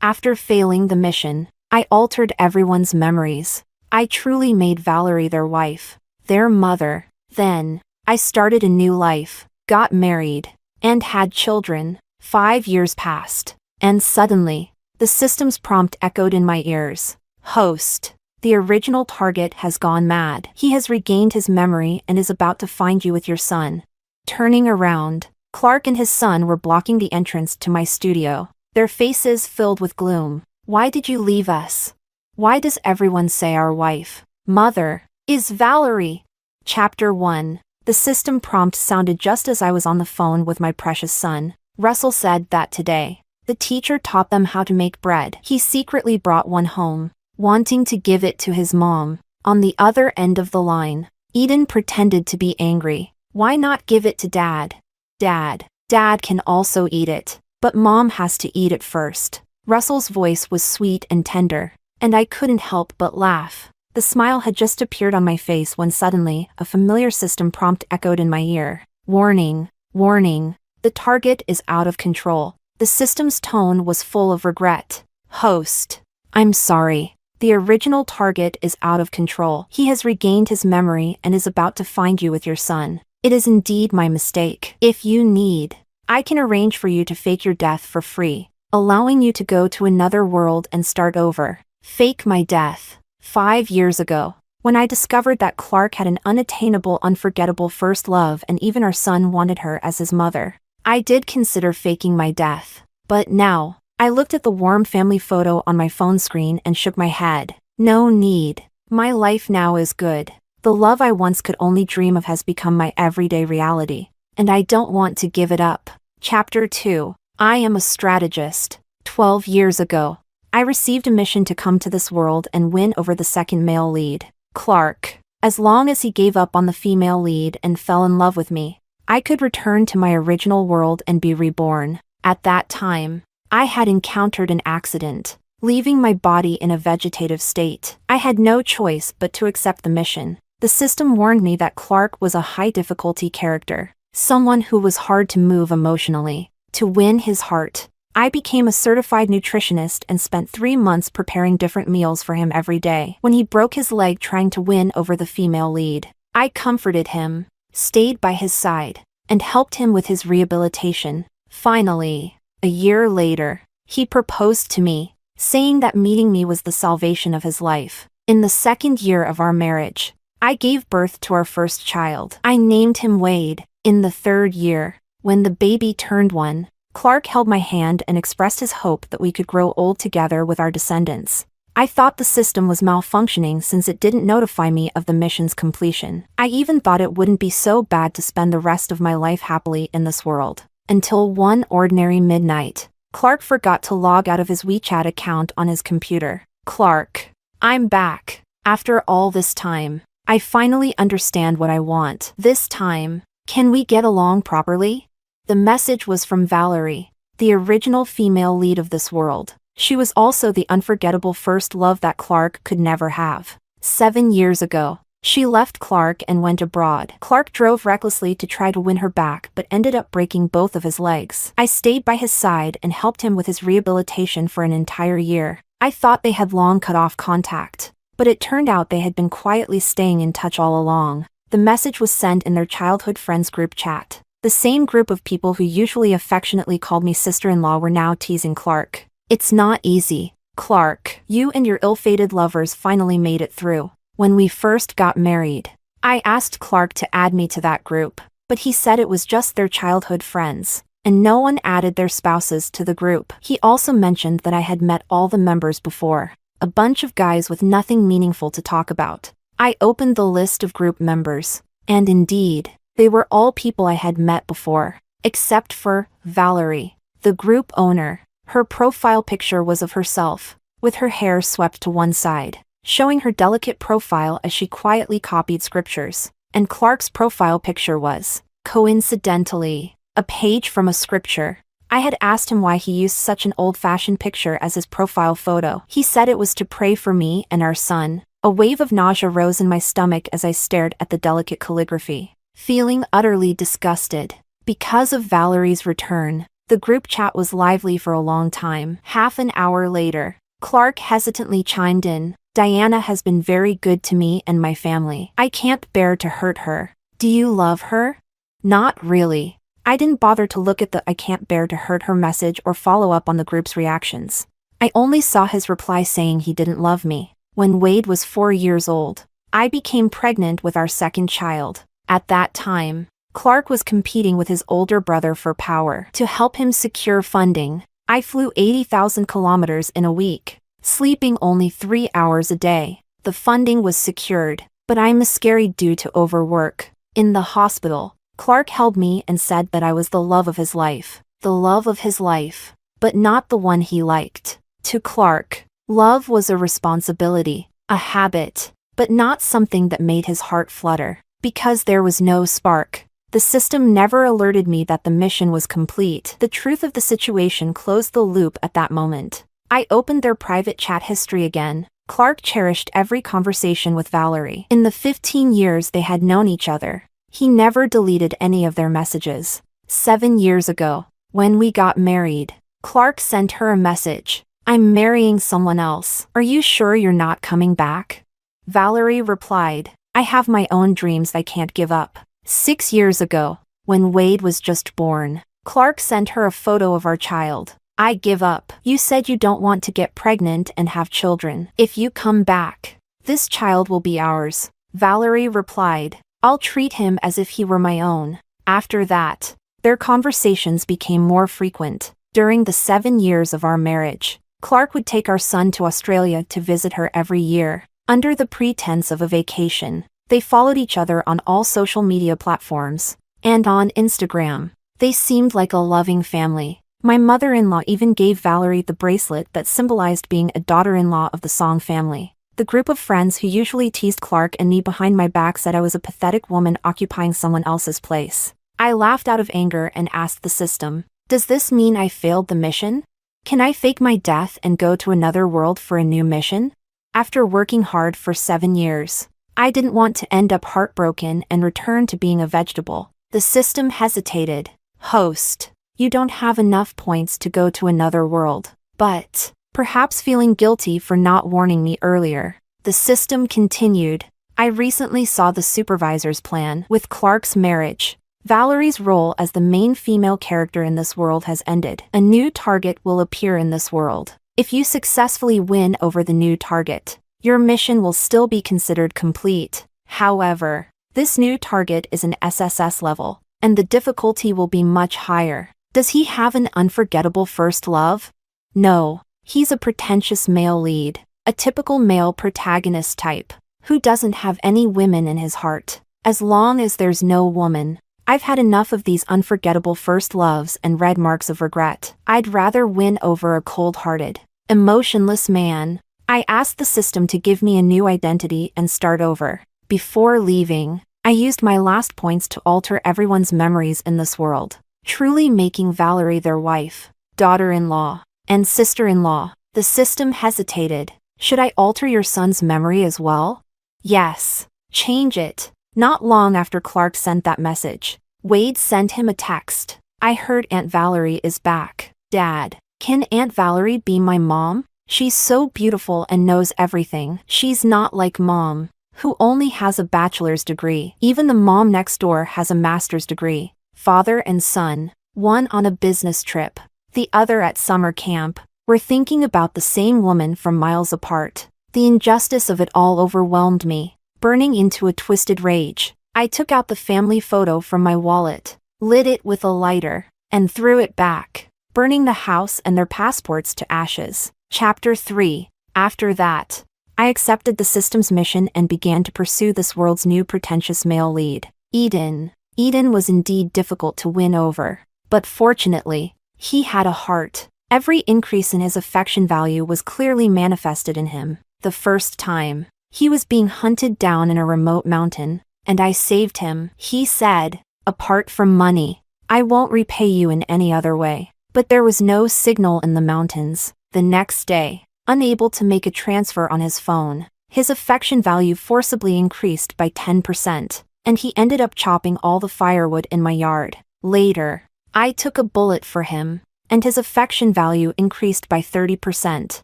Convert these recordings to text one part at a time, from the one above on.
After failing the mission, I altered everyone's memories. I truly made Valerie their wife, their mother. Then, I started a new life, got married, and had children. 5 years passed, and suddenly, the system's prompt echoed in my ears. Host. The original target has gone mad. He has regained his memory and is about to find you with your son. Turning around, Clark and his son were blocking the entrance to my studio, their faces filled with gloom. Why did you leave us? Why does everyone say our wife, mother, is Valerie? Chapter 1. The system prompt sounded just as I was on the phone with my precious son. Russell said that today, the teacher taught them how to make bread. He secretly brought one home, wanting to give it to his mom. On the other end of the line, Eden pretended to be angry. Why not give it to Dad? Dad can also eat it, but Mom has to eat it first. Russell's voice was sweet and tender, and I couldn't help but laugh. The smile had just appeared on my face when suddenly, a familiar system prompt echoed in my ear. Warning, warning, the target is out of control. The system's tone was full of regret. Host. I'm sorry. The original target is out of control. He has regained his memory and is about to find you with your son. It is indeed my mistake. If you need, I can arrange for you to fake your death for free, allowing you to go to another world and start over. Fake my death. 5 years ago, when I discovered that Clark had an unattainable, unforgettable first love and even our son wanted her as his mother, I did consider faking my death. But now, I looked at the warm family photo on my phone screen and shook my head. No need. My life now is good. The love I once could only dream of has become my everyday reality, and I don't want to give it up. Chapter 2. I am a strategist. 12 years ago, I received a mission to come to this world and win over the second male lead, Clark. As long as he gave up on the female lead and fell in love with me, I could return to my original world and be reborn. At that time, I had encountered an accident, leaving my body in a vegetative state. I had no choice but to accept the mission. The system warned me that Clark was a high-difficulty character, someone who was hard to move emotionally. To win his heart, I became a certified nutritionist and spent 3 months preparing different meals for him every day. When he broke his leg trying to win over the female lead, I comforted him, stayed by his side, and helped him with his rehabilitation. Finally, a year later, he proposed to me, saying that meeting me was the salvation of his life. In the 2nd year of our marriage, I gave birth to our first child. I named him Wade. In the 3rd year, when the baby turned 1, Clark held my hand and expressed his hope that we could grow old together with our descendants. I thought the system was malfunctioning since it didn't notify me of the mission's completion. I even thought it wouldn't be so bad to spend the rest of my life happily in this world. Until one ordinary midnight, Clark forgot to log out of his WeChat account on his computer. Clark, I'm back. After all this time, I finally understand what I want. This time, can we get along properly? The message was from Valerie, the original female lead of this world. She was also the unforgettable first love that Clark could never have. 7 years ago, she left Clark and went abroad. Clark drove recklessly to try to win her back but ended up breaking both of his legs. I stayed by his side and helped him with his rehabilitation for an entire year. I thought they had long cut off contact, but it turned out they had been quietly staying in touch all along. The message was sent in their childhood friends group chat. The same group of people who usually affectionately called me sister-in-law were now teasing Clark. It's not easy, Clark. You and your ill-fated lovers finally made it through. When we first got married, I asked Clark to add me to that group, but he said it was just their childhood friends, and no one added their spouses to the group. He also mentioned that I had met all the members before, a bunch of guys with nothing meaningful to talk about. I opened the list of group members, and indeed, they were all people I had met before, except for Valerie, the group owner. Her profile picture was of herself, with her hair swept to one side, showing her delicate profile as she quietly copied scriptures. And Clark's profile picture was, coincidentally, a page from a scripture. I had asked him why he used such an old-fashioned picture as his profile photo. He said it was to pray for me and our son. A wave of nausea rose in my stomach as I stared at the delicate calligraphy, feeling utterly disgusted. Because of Valerie's return, The group chat was lively for a long time. Half an hour later, Clark hesitantly chimed in. Diana has been very good to me and my family. I can't bear to hurt her. Do you love her? Not really. I didn't bother to look at the I can't bear to hurt her message or follow up on the group's reactions. I only saw his reply saying he didn't love me. When Wade was 4 years old, I became pregnant with our second child. At that time, Clark was competing with his older brother for power. To help him secure funding, I flew 80,000 kilometers in a week, sleeping only 3 hours a day. The funding was secured, but I miscarried due to overwork. In the hospital, Clark held me and said that I was the love of his life. The love of his life, but not the one he liked. To Clark, love was a responsibility, a habit, but not something that made his heart flutter. Because there was no spark, the system never alerted me that the mission was complete. The truth of the situation closed the loop at that moment. I opened their private chat history again. Clark cherished every conversation with Valerie. In the 15 years they had known each other, he never deleted any of their messages. 7 years ago, when we got married, Clark sent her a message. I'm marrying someone else. Are you sure you're not coming back? Valerie replied, I have my own dreams I can't give up. 6 years ago, when Wade was just born, Clark sent her a photo of our child. I give up. You said you don't want to get pregnant and have children. If you come back, this child will be ours. Valerie replied, I'll treat him as if he were my own. After that, their conversations became more frequent. During the 7 years of our marriage, Clark would take our son to Australia to visit her every year. Under the pretense of a vacation, they followed each other on all social media platforms. And on Instagram, they seemed like a loving family. My mother-in-law even gave Valerie the bracelet that symbolized being a daughter-in-law of the Song family. The group of friends who usually teased Clark and me behind my back said I was a pathetic woman occupying someone else's place. I laughed out of anger and asked the system, does this mean I failed the mission? Can I fake my death and go to another world for a new mission? After working hard for 7 years, I didn't want to end up heartbroken and return to being a vegetable. The system hesitated. Host, you don't have enough points to go to another world. But, perhaps feeling guilty for not warning me earlier, the system continued. I recently saw the supervisor's plan with Clark's marriage. Valerie's role as the main female character in this world has ended. A new target will appear in this world. If you successfully win over the new target, your mission will still be considered complete. However, this new target is an SSS level, and the difficulty will be much higher. Does he have an unforgettable first love? No, he's a pretentious male lead, a typical male protagonist type, who doesn't have any women in his heart. As long as there's no woman, I've had enough of these unforgettable first loves and red marks of regret. I'd rather win over a cold-hearted, emotionless man. I asked the system to give me a new identity and start over. Before leaving, I used my last points to alter everyone's memories in this world, truly making Valerie their wife, daughter-in-law, and sister-in-law. The system hesitated. Should I alter your son's memory as well? Yes. Change it. Not long after Clark sent that message, Wade sent him a text. I heard Aunt Valerie is back. Dad, can Aunt Valerie be my mom? She's so beautiful and knows everything. She's not like Mom, who only has a bachelor's degree. Even the mom next door has a master's degree. Father and son, one on a business trip, the other at summer camp, were thinking about the same woman from miles apart. The injustice of it all overwhelmed me, burning into a twisted rage. I took out the family photo from my wallet, lit it with a lighter, and threw it back, burning the house and their passports to ashes. Chapter 3. After that, I accepted the system's mission and began to pursue this world's new pretentious male lead, Eden. Eden was indeed difficult to win over, but fortunately, he had a heart. Every increase in his affection value was clearly manifested in him. The first time, he was being hunted down in a remote mountain, and I saved him. He said, apart from money, I won't repay you in any other way. But there was no signal in the mountains. The next day, unable to make a transfer on his phone, his affection value forcibly increased by 10%, and he ended up chopping all the firewood in my yard. Later, I took a bullet for him, and his affection value increased by 30%.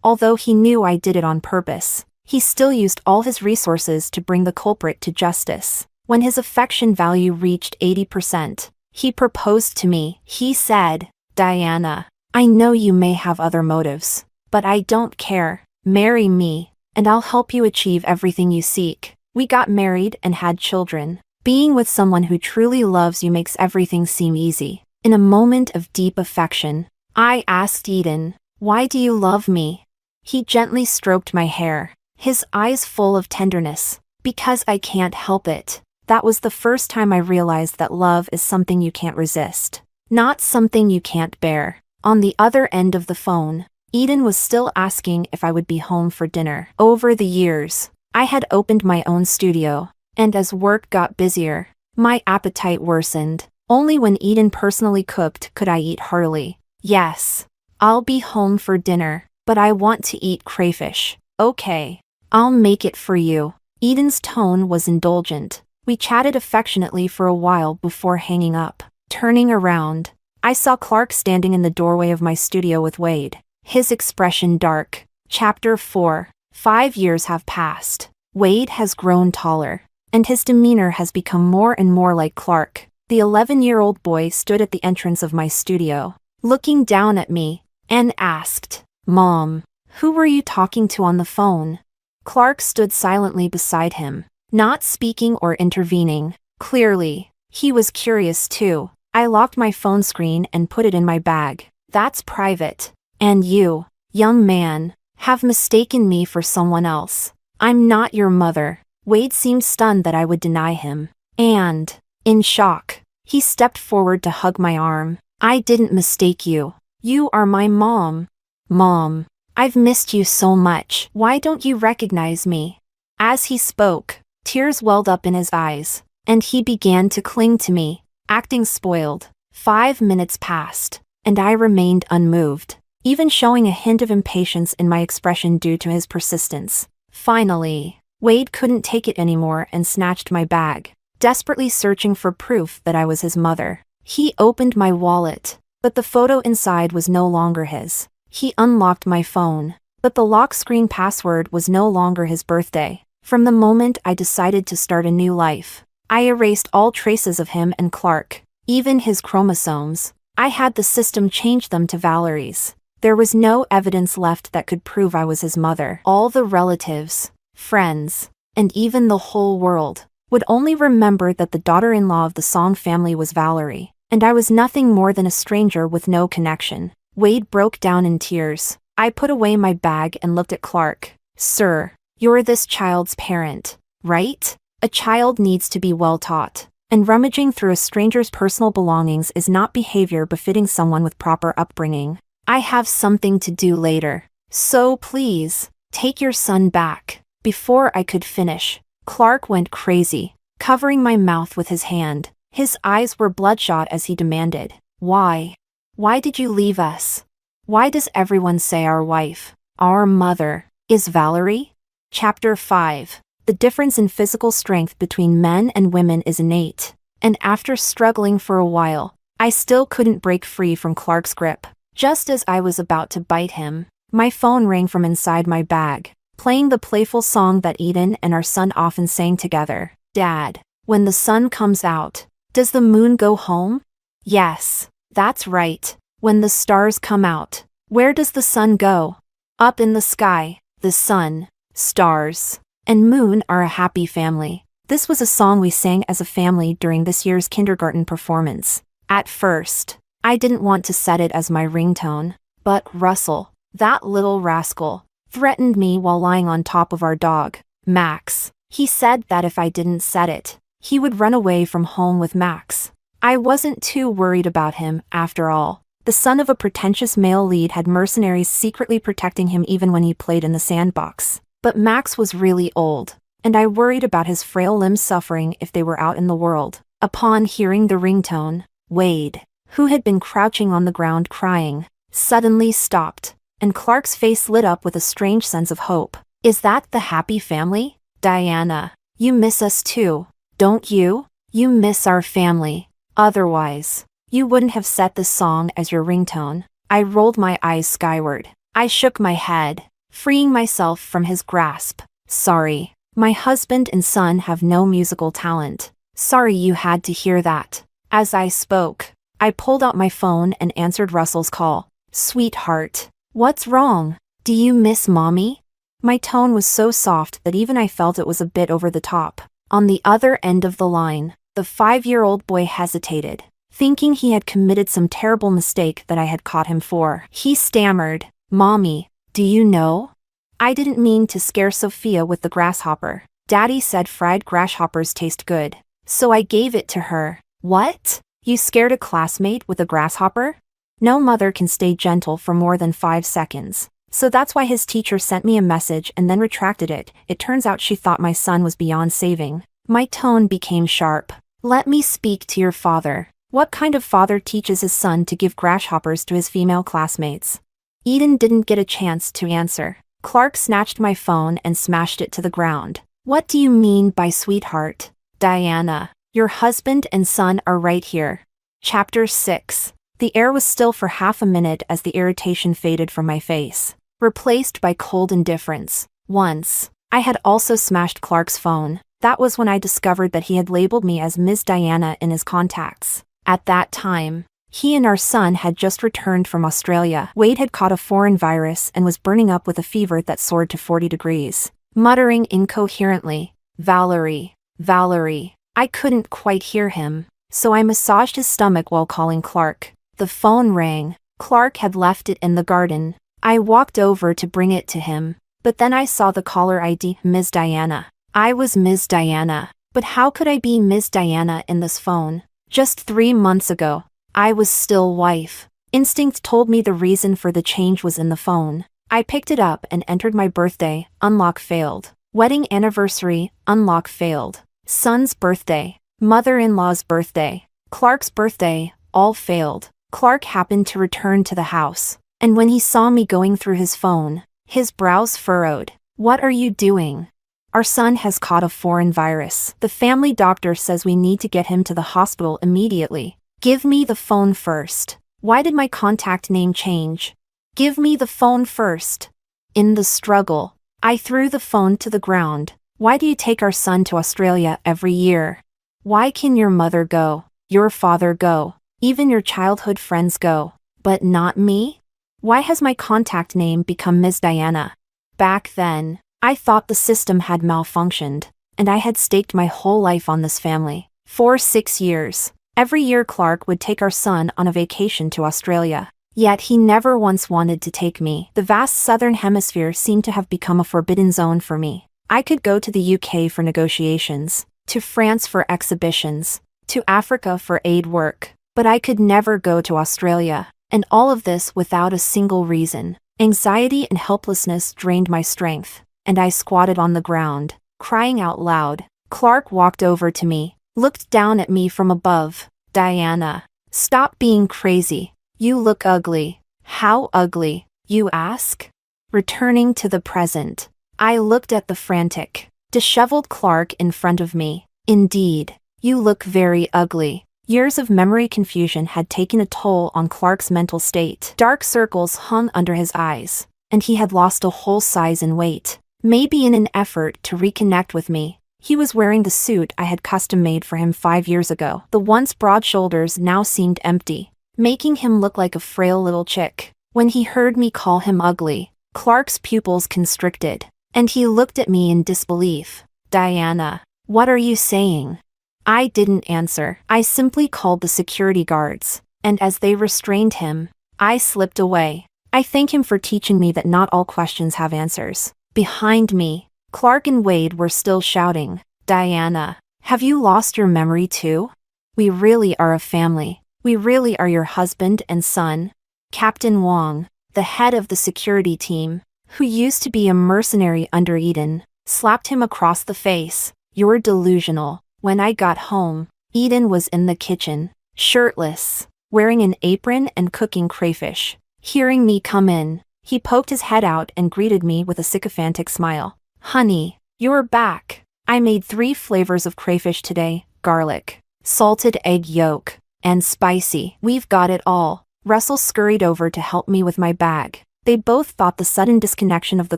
Although he knew I did it on purpose, he still used all his resources to bring the culprit to justice. When his affection value reached 80%, he proposed to me. He said, "Diana, I know you may have other motives, but I don't care. Marry me, and I'll help you achieve everything you seek." We got married and had children. Being with someone who truly loves you makes everything seem easy. In a moment of deep affection, I asked Eden, "Why do you love me?" He gently stroked my hair, his eyes full of tenderness. "Because I can't help it." That was the first time I realized that love is something you can't resist, not something you can't bear. On the other end of the phone, Eden was still asking if I would be home for dinner. Over the years, I had opened my own studio, and as work got busier, my appetite worsened. Only when Eden personally cooked could I eat heartily. "Yes, I'll be home for dinner, but I want to eat crayfish." "Okay, I'll make it for you." Eden's tone was indulgent. We chatted affectionately for a while before hanging up. Turning around, I saw Clark standing in the doorway of my studio with Wade, his expression dark. Chapter 4. 5 years have passed. Wade has grown taller, and his demeanor has become more and more like Clark. The 11-year-old boy stood at the entrance of my studio, looking down at me, and asked, "Mom, who were you talking to on the phone?" Clark stood silently beside him, not speaking or intervening. Clearly, he was curious too. I locked my phone screen and put it in my bag. "That's private. And you, young man, have mistaken me for someone else. I'm not your mother." Wade seemed stunned that I would deny him. And, in shock, he stepped forward to hug my arm. "I didn't mistake you. You are my mom. Mom, I've missed you so much. Why don't you recognize me?" As he spoke, tears welled up in his eyes, and he began to cling to me, acting spoiled. 5 minutes passed, and I remained unmoved, even showing a hint of impatience in my expression due to his persistence. Finally, Wade couldn't take it anymore and snatched my bag, desperately searching for proof that I was his mother. He opened my wallet, but the photo inside was no longer his. He unlocked my phone, but the lock screen password was no longer his birthday. From the moment I decided to start a new life, I erased all traces of him and Clark, even his chromosomes. I had the system change them to Valerie's. There was no evidence left that could prove I was his mother. All the relatives, friends, and even the whole world would only remember that the daughter-in-law of the Song family was Valerie, and I was nothing more than a stranger with no connection. Wade broke down in tears. I put away my bag and looked at Clark. "Sir, you're this child's parent, right? A child needs to be well taught, and rummaging through a stranger's personal belongings is not behavior befitting someone with proper upbringing. I have something to do later, so please, take your son back." Before I could finish, Clark went crazy, covering my mouth with his hand. His eyes were bloodshot as he demanded, "Why? Why did you leave us? Why does everyone say our wife, our mother, is Valerie?" Chapter 5. The difference in physical strength between men and women is innate, and after struggling for a while, I still couldn't break free from Clark's grip. Just as I was about to bite him, my phone rang from inside my bag, playing the playful song that Eden and our son often sang together. "Dad, when the sun comes out, does the moon go home?" "Yes, that's right. When the stars come out, where does the sun go?" "Up in the sky." The sun, stars, and moon are a happy family. This was a song we sang as a family during this year's kindergarten performance. At first, I didn't want to set it as my ringtone, but Russell, that little rascal, threatened me while lying on top of our dog, Max. He said that if I didn't set it, he would run away from home with Max. I wasn't too worried about him, after all. The son of a pretentious male lead had mercenaries secretly protecting him even when he played in the sandbox. But Max was really old, and I worried about his frail limbs suffering if they were out in the world. Upon hearing the ringtone, Wade, who had been crouching on the ground crying, suddenly stopped, and Clark's face lit up with a strange sense of hope. "Is that the happy family? Diana, you miss us too, don't you? You miss our family. Otherwise, You wouldn't have set this song as your ringtone. I rolled my eyes skyward. I shook my head, freeing myself from his grasp. Sorry. My husband and son have no musical talent. Sorry you had to hear that. As I spoke, I pulled out my phone and answered Russell's call. Sweetheart. What's wrong? Do you miss mommy? My tone was so soft that even I felt it was a bit over the top. On the other end of the line, the 5-year-old boy hesitated, thinking he had committed some terrible mistake that I had caught him for. He stammered, Mommy, do you know? I didn't mean to scare Sophia with the grasshopper. Daddy said fried grasshoppers taste good, so I gave it to her. What? You scared a classmate with a grasshopper? No mother can stay gentle for more than 5 seconds. So that's why his teacher sent me a message and then retracted it. It turns out she thought my son was beyond saving. My tone became sharp. Let me speak to your father. What kind of father teaches his son to give grasshoppers to his female classmates? Eden didn't get a chance to answer. Clark snatched my phone and smashed it to the ground. What do you mean by sweetheart? Diana, your husband and son are right here. Chapter 6. The air was still for half a minute as the irritation faded from my face, replaced by cold indifference. Once, I had also smashed Clark's phone. That was when I discovered that he had labeled me as Ms. Diana in his contacts. At that time, he and our son had just returned from Australia. Wade had caught a foreign virus and was burning up with a fever that soared to 40 degrees. Muttering incoherently, Valerie, Valerie. I couldn't quite hear him, so I massaged his stomach while calling Clark. The phone rang. Clark had left it in the garden. I walked over to bring it to him, but then I saw the caller ID, Ms. Diana. I was Ms. Diana, but how could I be Ms. Diana in this phone? Just 3 months ago, I was still wife. Instinct told me the reason for the change was in the phone. I picked it up and entered my birthday, unlock failed. Wedding anniversary, unlock failed. Son's birthday, mother-in-law's birthday, Clark's birthday, all failed. Clark happened to return to the house, and when he saw me going through his phone, his brows furrowed. What are you doing? Our son has caught a foreign virus. The family doctor says we need to get him to the hospital immediately. Give me the phone first. Why did my contact name change? Give me the phone first. In the struggle, I threw the phone to the ground. Why do you take our son to Australia every year? Why can your mother go, your father go, even your childhood friends go, but not me? Why has my contact name become Ms. Diana? Back then, I thought the system had malfunctioned, and I had staked my whole life on this family. For 6 years, every year Clark would take our son on a vacation to Australia. Yet he never once wanted to take me. The vast southern hemisphere seemed to have become a forbidden zone for me. I could go to the UK for negotiations, to France for exhibitions, to Africa for aid work, but I could never go to Australia, and all of this without a single reason. Anxiety and helplessness drained my strength, and I squatted on the ground, crying out loud. Clark walked over to me, looked down at me from above. Diana, stop being crazy. You look ugly. How ugly, you ask? Returning to the present, I looked at the frantic, disheveled Clark in front of me. Indeed, you look very ugly. Years of memory confusion had taken a toll on Clark's mental state. Dark circles hung under his eyes, and he had lost a whole size in weight. Maybe in an effort to reconnect with me, he was wearing the suit I had custom-made for him 5 years ago. The once broad shoulders now seemed empty, making him look like a frail little chick. When he heard me call him ugly, Clark's pupils constricted, and he looked at me in disbelief. Diana, what are you saying? I didn't answer. I simply called the security guards, and as they restrained him, I slipped away. I thank him for teaching me that not all questions have answers. Behind me, Clark and Wade were still shouting, Diana, have you lost your memory too? We really are a family. We really are your husband and son. Captain Wong, the head of the security team, who used to be a mercenary under Eden, slapped him across the face. You're delusional. When I got home, Eden was in the kitchen, shirtless, wearing an apron and cooking crayfish. Hearing me come in, he poked his head out and greeted me with a sycophantic smile. Honey, you're back. I made 3 flavors of crayfish today: garlic, salted egg yolk, And spicy. We've got it all. Russell scurried over to help me with my bag. They both thought the sudden disconnection of the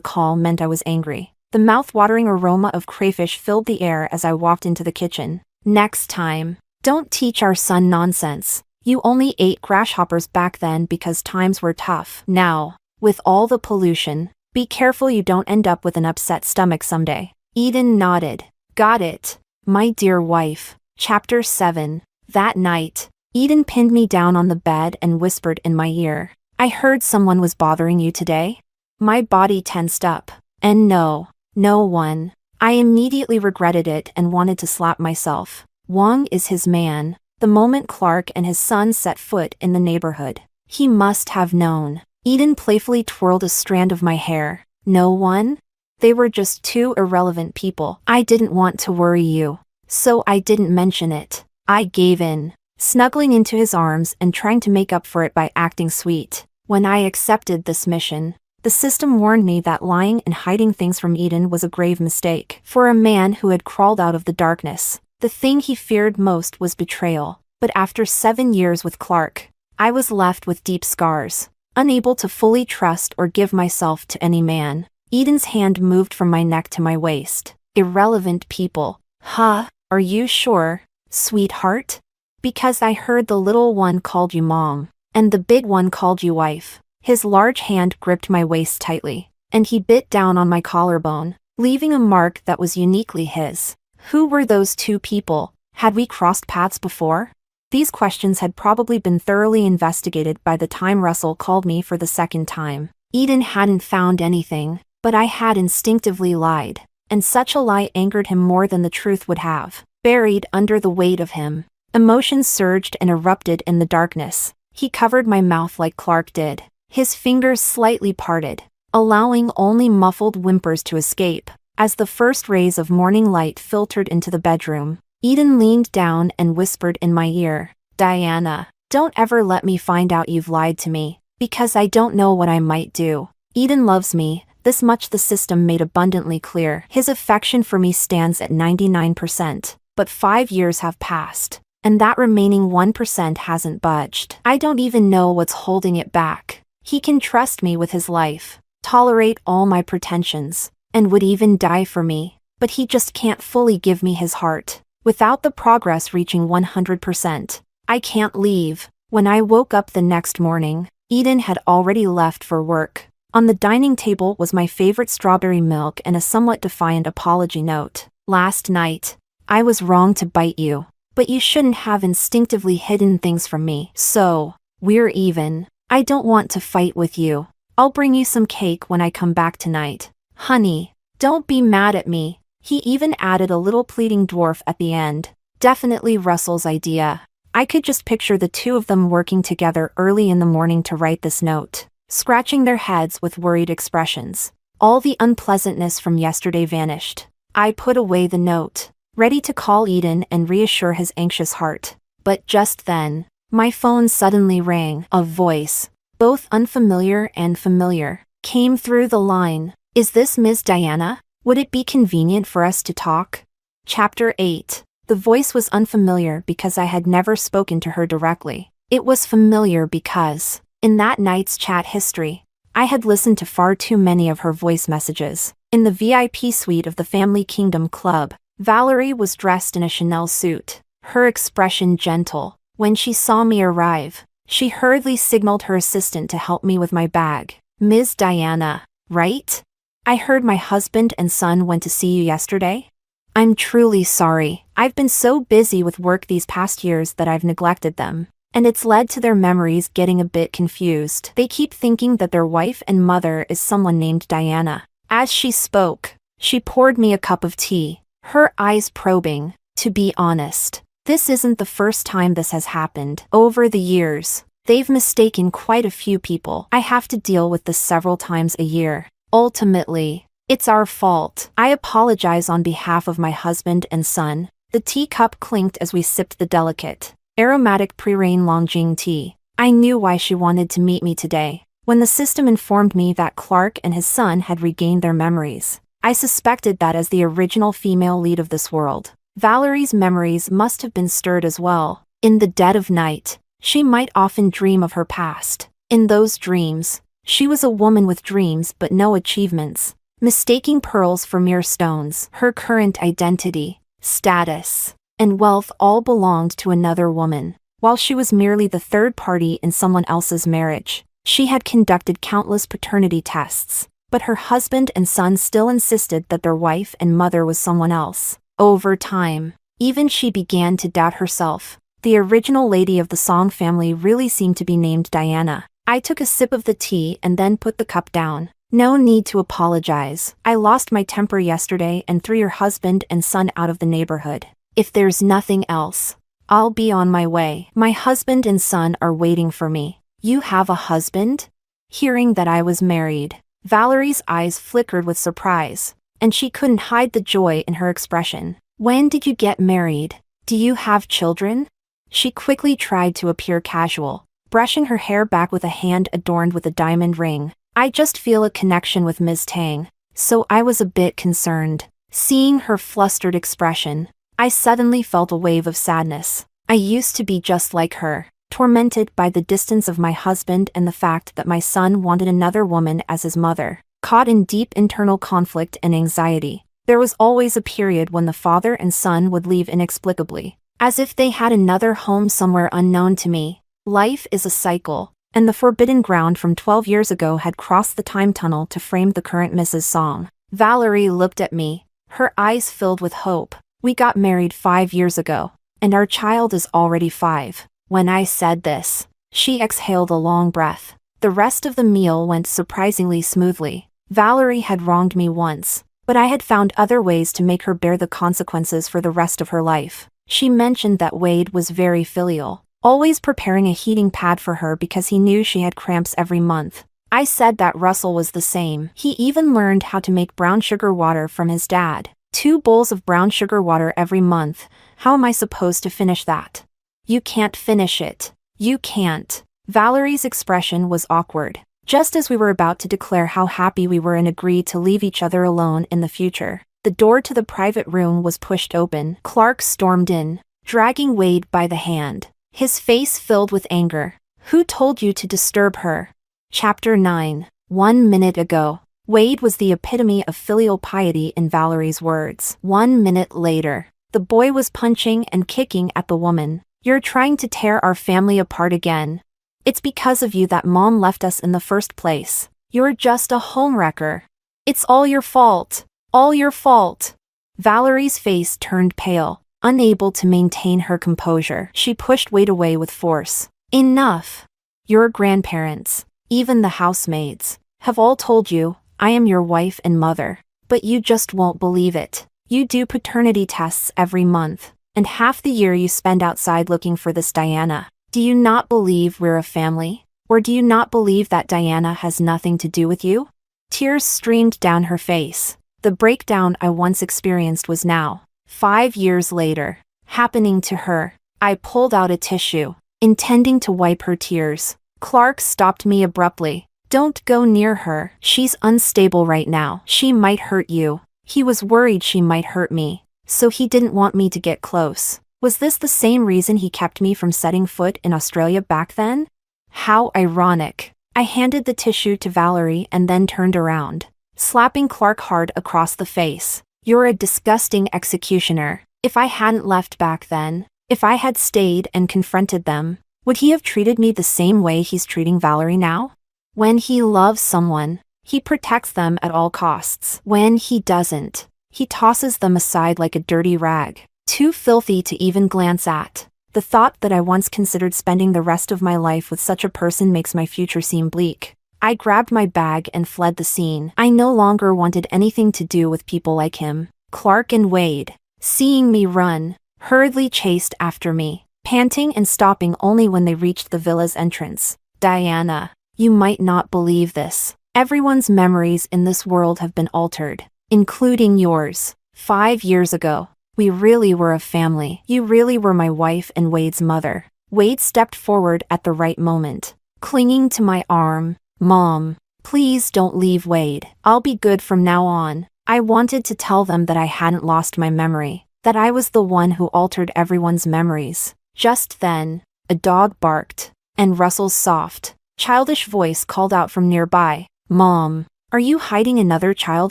call meant I was angry. The mouth-watering aroma of crayfish filled the air as I walked into the kitchen. Next time, don't teach our son nonsense. You only ate grasshoppers back then because times were tough. Now, with all the pollution, be careful you don't end up with an upset stomach someday. Eden nodded. Got it, my dear wife. Chapter 7. That night, Eden pinned me down on the bed and whispered in my ear. I heard someone was bothering you today. My body tensed up. And no one. I immediately regretted it and wanted to slap myself. Wong is his man. The moment Clark and his son set foot in the neighborhood, he must have known. Eden playfully twirled a strand of my hair. No one? They were just two irrelevant people. I didn't want to worry you, so I didn't mention it. I gave in, snuggling into his arms and trying to make up for it by acting sweet. When I accepted this mission, the system warned me that lying and hiding things from Eden was a grave mistake. For a man who had crawled out of the darkness, the thing he feared most was betrayal. But after 7 years with Clark, I was left with deep scars, unable to fully trust or give myself to any man. Eden's hand moved from my neck to my waist. Irrelevant people. Huh? Are you sure, sweetheart? Because I heard the little one called you mom, and the big one called you wife. His large hand gripped my waist tightly, and he bit down on my collarbone, leaving a mark that was uniquely his. Who were those two people? Had we crossed paths before? These questions had probably been thoroughly investigated by the time Russell called me for the second time. Eden hadn't found anything, but I had instinctively lied, and such a lie angered him more than the truth would have. Buried under the weight of him, emotions surged and erupted in the darkness. He covered my mouth like Clark did, his fingers slightly parted, allowing only muffled whimpers to escape. As the first rays of morning light filtered into the bedroom, Eden leaned down and whispered in my ear, Diana, don't ever let me find out you've lied to me, because I don't know what I might do. Eden loves me, this much the system made abundantly clear. His affection for me stands at 99%, but 5 years have passed, and that remaining 1% hasn't budged. I don't even know what's holding it back. He can trust me with his life, tolerate all my pretensions, and would even die for me, but he just can't fully give me his heart. Without the progress reaching 100%, I can't leave. When I woke up the next morning, Eden had already left for work. On the dining table was my favorite strawberry milk and a somewhat defiant apology note. Last night, I was wrong to bite you, but you shouldn't have instinctively hidden things from me. So, we're even. I don't want to fight with you. I'll bring you some cake when I come back tonight. Honey, don't be mad at me. He even added a little pleading dwarf at the end. Definitely Russell's idea. I could just picture the two of them working together early in the morning to write this note, scratching their heads with worried expressions. All the unpleasantness from yesterday vanished. I put away the note, ready to call Eden and reassure his anxious heart. But just then, my phone suddenly rang. A voice, both unfamiliar and familiar, came through the line. Is this Ms. Diana? Would it be convenient for us to talk? Chapter 8. The voice was unfamiliar because I had never spoken to her directly. It was familiar because, in that night's chat history, I had listened to far too many of her voice messages. In the VIP suite of the Family Kingdom Club, Valerie was dressed in a Chanel suit, her expression gentle. When she saw me arrive, she hurriedly signaled her assistant to help me with my bag. Ms. Diana, right? I heard my husband and son went to see you yesterday. I'm truly sorry. I've been so busy with work these past years that I've neglected them, and it's led to their memories getting a bit confused. They keep thinking that their wife and mother is someone named Diana. As she spoke, she poured me a cup of tea, her eyes probing. To be honest, this isn't the first time this has happened. Over the years, they've mistaken quite a few people. I have to deal with this several times a year. Ultimately, it's our fault. I apologize on behalf of my husband and son. The teacup clinked as we sipped the delicate, aromatic pre-rain Longjing tea. I knew why she wanted to meet me today. When the system informed me that Clark and his son had regained their memories, I suspected that as the original female lead of this world, Valerie's memories must have been stirred as well. In the dead of night, she might often dream of her past. In those dreams, she was a woman with dreams but no achievements, mistaking pearls for mere stones. Her current identity, status, and wealth all belonged to another woman. While she was merely the third party in someone else's marriage, she had conducted countless paternity tests, but her husband and son still insisted that their wife and mother was someone else. Over time, even she began to doubt herself. The original lady of the Song family really seemed to be named Diana. I took a sip of the tea and then put the cup down. No need to apologize. I lost my temper yesterday and threw your husband and son out of the neighborhood. If there's nothing else, I'll be on my way. My husband and son are waiting for me. You have a husband? Hearing that I was married, Valerie's eyes flickered with surprise, and she couldn't hide the joy in her expression. When did you get married? Do you have children? She quickly tried to appear casual, brushing her hair back with a hand adorned with a diamond ring. I just feel a connection with Ms. Tang, so I was a bit concerned. Seeing her flustered expression, I suddenly felt a wave of sadness. I used to be just like her, tormented by the distance of my husband and the fact that my son wanted another woman as his mother. Caught in deep internal conflict and anxiety, there was always a period when the father and son would leave inexplicably, as if they had another home somewhere unknown to me. Life is a cycle, and the forbidden ground from 12 years ago had crossed the time tunnel to frame the current Mrs. Song. Valerie looked at me, her eyes filled with hope. We got married 5 years ago, and our child is already 5. When I said this, she exhaled a long breath. The rest of the meal went surprisingly smoothly. Valerie had wronged me once, but I had found other ways to make her bear the consequences for the rest of her life. She mentioned that Wade was very filial, always preparing a heating pad for her because he knew she had cramps every month. I said that Russell was the same. He even learned how to make brown sugar water from his dad. 2 bowls of brown sugar water every month. How am I supposed to finish that? You can't finish it. You can't. Valerie's expression was awkward. Just as we were about to declare how happy we were and agree to leave each other alone in the future, the door to the private room was pushed open. Clark stormed in, dragging Wade by the hand, his face filled with anger. Who told you to disturb her? Chapter 9. 1 minute ago. Wade was the epitome of filial piety in Valerie's words. 1 minute later, the boy was punching and kicking at the woman. You're trying to tear our family apart again. It's because of you that Mom left us in the first place. You're just a homewrecker. It's all your fault. All your fault. Valerie's face turned pale, unable to maintain her composure. She pushed Wade away with force. Enough. Your grandparents, even the housemaids, have all told you I am your wife and mother, but you just won't believe it. You do paternity tests every month, and half the year you spend outside looking for this Diana. Do you not believe we're a family? Or do you not believe that Diana has nothing to do with you? Tears streamed down her face. The breakdown I once experienced was now, 5 years later, happening to her. I pulled out a tissue, intending to wipe her tears. Clark stopped me abruptly. Don't go near her. She's unstable right now. She might hurt you. He was worried she might hurt me, so he didn't want me to get close. Was this the same reason he kept me from setting foot in Australia back then? How ironic. I handed the tissue to Valerie and then turned around, slapping Clark hard across the face. You're a disgusting executioner. If I hadn't left back then, if I had stayed and confronted them, would he have treated me the same way he's treating Valerie now? When he loves someone, he protects them at all costs. When he doesn't, he tosses them aside like a dirty rag, too filthy to even glance at. The thought that I once considered spending the rest of my life with such a person makes my future seem bleak. I grabbed my bag and fled the scene. I no longer wanted anything to do with people like him. Clark and Wade, seeing me run, hurriedly chased after me, panting and stopping only when they reached the villa's entrance. Diana, you might not believe this. Everyone's memories in this world have been altered, including yours. 5 years ago, we really were a family. You really were my wife and Wade's mother. Wade stepped forward at the right moment, clinging to my arm. Mom, please don't leave Wade. I'll be good from now on. I wanted to tell them that I hadn't lost my memory, that I was the one who altered everyone's memories. Just then, a dog barked, and Russell's soft, childish voice called out from nearby, "Mom, are you hiding another child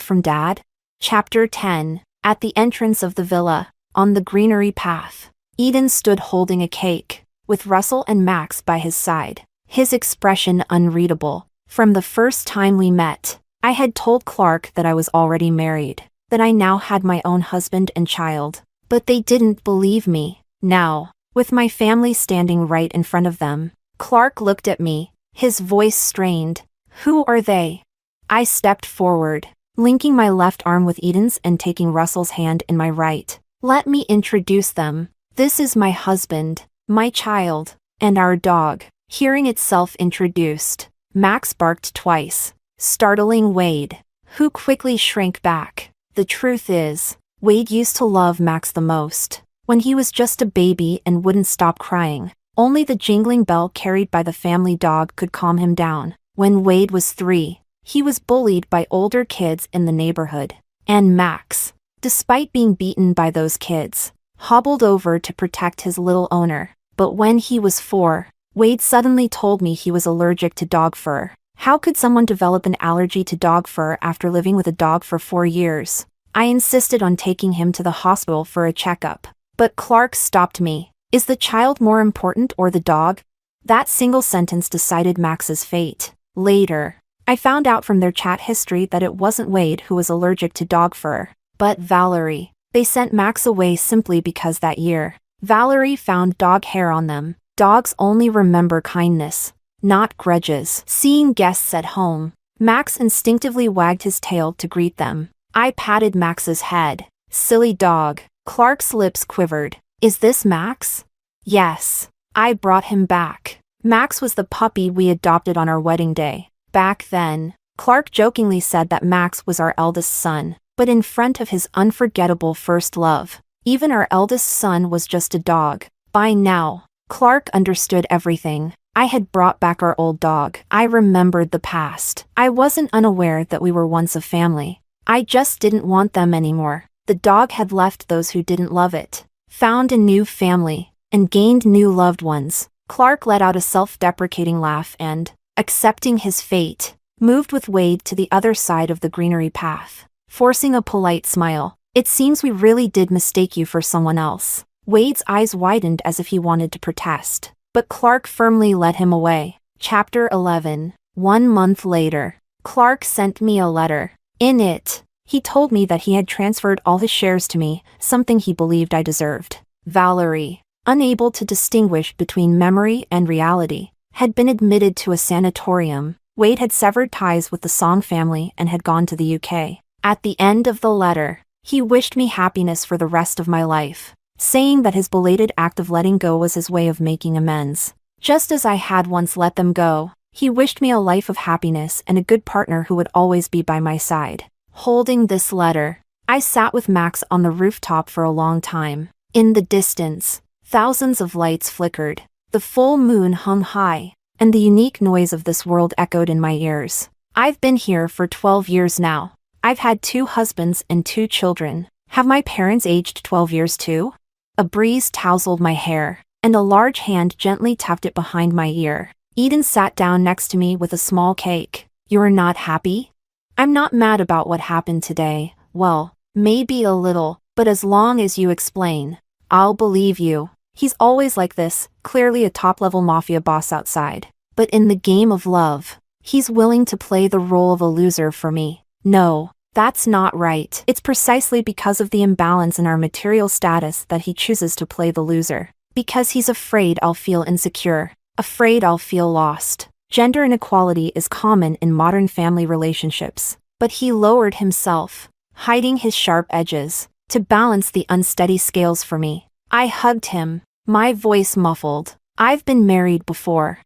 from Dad?" Chapter 10. At the entrance of the villa, on the greenery path, Eden stood holding a cake, with Russell and Max by his side, his expression unreadable. From the first time we met, I had told Clark that I was already married, that I now had my own husband and child, but they didn't believe me. Now, with my family standing right in front of them, Clark looked at me, his voice strained. "Who are they?" I stepped forward, linking my left arm with Eden's and taking Russell's hand in my right. "Let me introduce them. This is my husband, my child, and our dog." Hearing itself introduced, Max barked twice, startling Wade, who quickly shrank back. The truth is, Wade used to love Max the most. When he was just a baby and wouldn't stop crying, only the jingling bell carried by the family dog could calm him down. When Wade was 3, he was bullied by older kids in the neighborhood. And Max, despite being beaten by those kids, hobbled over to protect his little owner. But when he was 4, Wade suddenly told me he was allergic to dog fur. How could someone develop an allergy to dog fur after living with a dog for 4 years? I insisted on taking him to the hospital for a checkup. But Clark stopped me. "Is the child more important or the dog?" That single sentence decided Max's fate. Later, I found out from their chat history that it wasn't Wade who was allergic to dog fur, but Valerie. They sent Max away simply because that year, Valerie found dog hair on them. Dogs only remember kindness, not grudges. Seeing guests at home, Max instinctively wagged his tail to greet them. I patted Max's head. "Silly dog." Clark's lips quivered. "Is this Max?" "Yes. I brought him back." Max was the puppy we adopted on our wedding day. Back then, Clark jokingly said that Max was our eldest son, but in front of his unforgettable first love, even our eldest son was just a dog. By now, Clark understood everything. I had brought back our old dog. I remembered the past. I wasn't unaware that we were once a family. I just didn't want them anymore. The dog had left those who didn't love it, found a new family, and gained new loved ones. Clark let out a self-deprecating laugh and, accepting his fate, moved with Wade to the other side of the greenery path, forcing a polite smile. "It seems we really did mistake you for someone else." Wade's eyes widened as if he wanted to protest, but Clark firmly led him away. Chapter 11. 1 month later, Clark sent me a letter. In it, he told me that he had transferred all his shares to me, something he believed I deserved. Valerie, unable to distinguish between memory and reality, had been admitted to a sanatorium. Wade had severed ties with the Song family and had gone to the UK. At the end of the letter, he wished me happiness for the rest of my life, saying that his belated act of letting go was his way of making amends. Just as I had once let them go, he wished me a life of happiness and a good partner who would always be by my side. Holding this letter, I sat with Max on the rooftop for a long time. In the distance, thousands of lights flickered, the full moon hung high, and the unique noise of this world echoed in my ears. I've been here for 12 years now. I've had 2 husbands and 2 children. Have my parents aged 12 years too? A breeze tousled my hair, and a large hand gently tapped it behind my ear. Eden sat down next to me with a small cake. "You're not happy?" "I'm not mad about what happened today." "Well, maybe a little, but as long as you explain, I'll believe you." He's always like this, clearly a top-level mafia boss outside. But in the game of love, he's willing to play the role of a loser for me. No, that's not right. It's precisely because of the imbalance in our material status that he chooses to play the loser. Because he's afraid I'll feel insecure, afraid I'll feel lost. Gender inequality is common in modern family relationships, but he lowered himself, hiding his sharp edges, to balance the unsteady scales for me. I hugged him, my voice muffled. "I've been married before."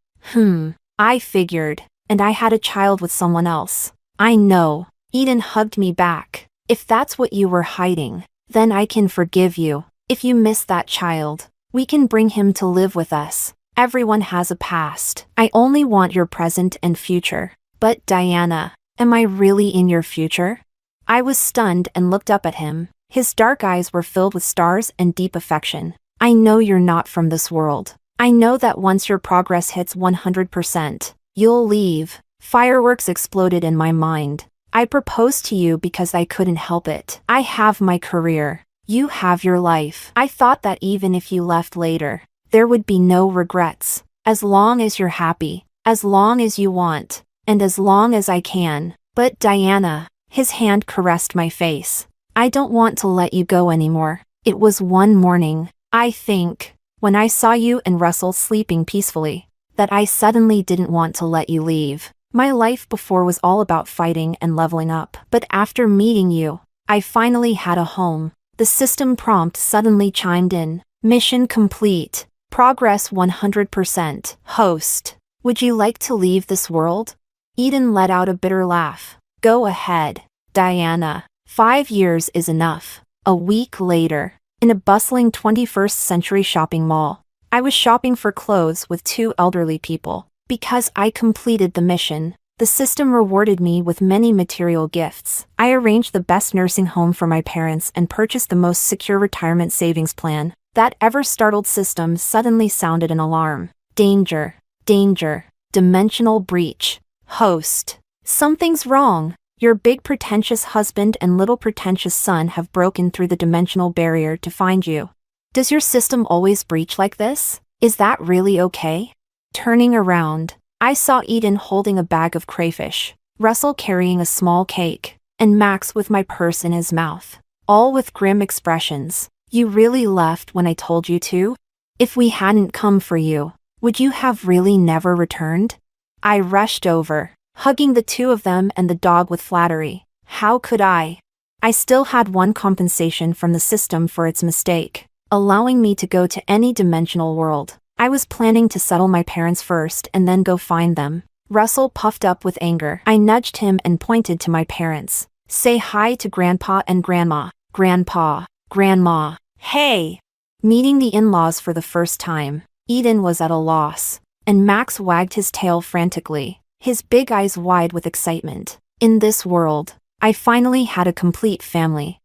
I figured, and I had a child with someone else. "I know." Eden hugged me back. "If that's what you were hiding, then I can forgive you. If you miss that child, we can bring him to live with us. Everyone has a past. I only want your present and future." "But Diana, am I really in your future?" I was stunned and looked up at him. His dark eyes were filled with stars and deep affection. I know you're not from this world. I know that once your progress hits 100%, you'll leave. Fireworks exploded in my mind. I proposed to you because I couldn't help it. I have my career. You have your life. I thought that even if you left later, there would be no regrets. As long as you're happy, as long as you want, and as long as I can. But Diana, his hand caressed my face. I don't want to let you go anymore. It was one morning, I think, when I saw you and Russell sleeping peacefully, that I suddenly didn't want to let you leave. My life before was all about fighting and leveling up. But after meeting you, I finally had a home. The system prompt suddenly chimed in. Mission complete. Progress 100%. Host. Would you like to leave this world? Eden let out a bitter laugh. Go ahead, Diana. 5 years is enough. A week later, in a bustling 21st century shopping mall, I was shopping for clothes with 2 elderly people. Because I completed the mission, the system rewarded me with many material gifts. I arranged the best nursing home for my parents and purchased the most secure retirement savings plan. That ever-startled system suddenly sounded an alarm. Danger. Danger. Dimensional breach. Host. Something's wrong. Your big pretentious husband and little pretentious son have broken through the dimensional barrier to find you. Does your system always breach like this? Is that really okay? Turning around, I saw Eden holding a bag of crayfish, Russell carrying a small cake, and Max with my purse in his mouth, all with grim expressions. You really left when I told you to? If we hadn't come for you, would you have really never returned? I rushed over, hugging the 2 of them and the dog with flattery. How could I? I still had one compensation from the system for its mistake, allowing me to go to any dimensional world. I was planning to settle my parents first and then go find them. Russell puffed up with anger. I nudged him and pointed to my parents. Say hi to Grandpa and Grandma. Grandpa. Grandma. Hey! Meeting the in-laws for the first time, Eden was at a loss, and Max wagged his tail frantically, his big eyes wide with excitement. In this world, I finally had a complete family.